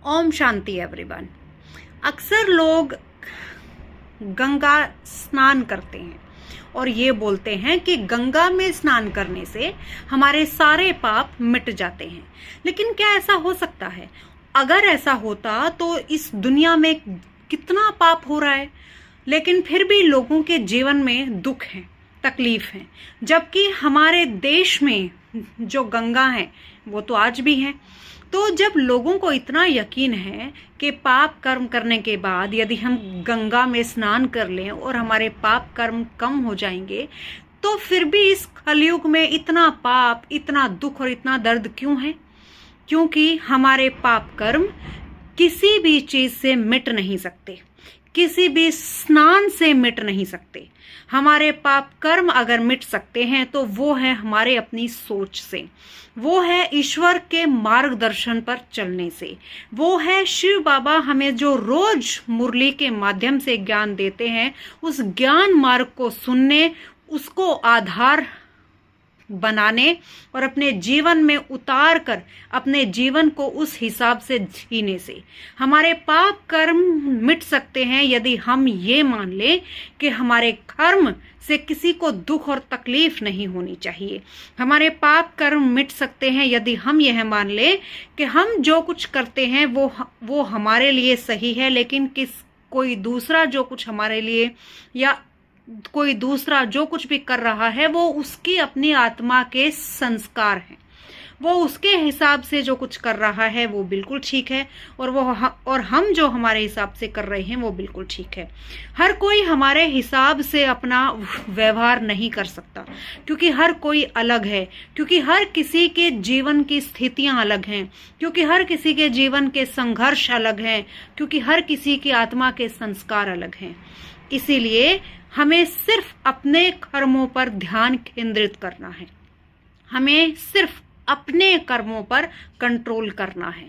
Om Shanti everyone. अक्सर लोग गंगा स्नान करते हैं और ये बोलते हैं कि गंगा में स्नान करने से हमारे सारे पाप मिट जाते हैं। लेकिन क्या ऐसा हो सकता है? अगर ऐसा होता तो इस दुनिया में कितना पाप हो रहा है, लेकिन फिर भी लोगों के जीवन में दुख है, तकलीफ है। जबकि हमारे देश में जो गंगा है वो तो आज भी है। तो जब लोगों को इतना यकीन है कि पाप कर्म करने के बाद यदि हम गंगा में स्नान कर लें और हमारे पाप कर्म कम हो जाएंगे, तो फिर भी इस कलयुग में इतना पाप, इतना दुख और इतना दर्द क्यों है? क्योंकि हमारे पाप कर्म किसी भी चीज से मिट नहीं सकते, किसी भी स्नान से मिट नहीं सकते। हमारे पाप कर्म अगर मिट सकते हैं तो वो है हमारे अपनी सोच से, वो है ईश्वर के मार्गदर्शन पर चलने से, वो है शिव बाबा हमें जो रोज मुरली के माध्यम से ज्ञान देते हैं, उस ज्ञान मार्ग को सुनने, उसको आधार बनाने और अपने जीवन में उतार कर अपने जीवन को उस हिसाब से जीने से हमारे पाप कर्म मिट सकते हैं। यदि हम ये मान लें कि हमारे कर्म से किसी को दुख और तकलीफ नहीं होनी चाहिए, हमारे पाप कर्म मिट सकते हैं यदि हम यह मान लें कि हम जो कुछ करते हैं वो हमारे लिए सही है, लेकिन कोई दूसरा जो कुछ हमारे लिए या कोई दूसरा जो कुछ भी कर रहा है वो उसकी अपनी आत्मा के संस्कार हैं, वो उसके हिसाब से जो कुछ कर रहा है वो बिल्कुल ठीक है, और हम जो हमारे हिसाब से कर रहे हैं वो बिल्कुल ठीक है। हर कोई हमारे हिसाब से अपना व्यवहार नहीं कर सकता, क्योंकि हर कोई अलग है, क्योंकि हर किसी के जीवन की स्थितियां अलग हैं, क्योंकि हर किसी के जीवन के संघर्ष अलग हैं, क्योंकि हर किसी की आत्मा के संस्कार अलग हैं। इसीलिए हमें सिर्फ अपने कर्मों पर ध्यान केंद्रित करना है, हमें सिर्फ अपने कर्मों पर कंट्रोल करना है।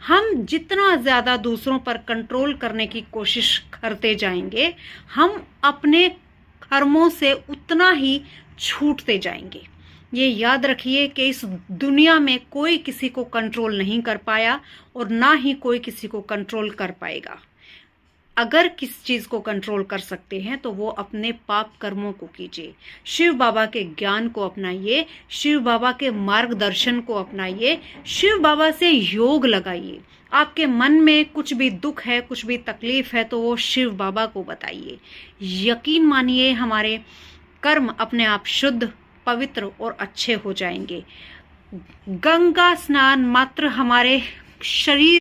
हम जितना ज्यादा दूसरों पर कंट्रोल करने की कोशिश करते जाएंगे, हम अपने कर्मों से उतना ही छूटते जाएंगे। ये याद रखिए कि इस दुनिया में कोई किसी को कंट्रोल नहीं कर पाया और ना ही कोई किसी को कंट्रोल कर पाएगा। अगर किस चीज को कंट्रोल कर सकते हैं तो वो अपने पाप कर्मों को कीजिए, शिव बाबा के ज्ञान को अपनाइए, शिव बाबा के मार्गदर्शन को अपनाइए, शिव बाबा से योग लगाइए। आपके मन में कुछ भी दुख है, कुछ भी तकलीफ है, तो वो शिव बाबा को बताइए। यकीन मानिए हमारे कर्म अपने आप शुद्ध, पवित्र और अच्छे हो जाएंगे। गंगा स्नान मात्र हमारे शरीर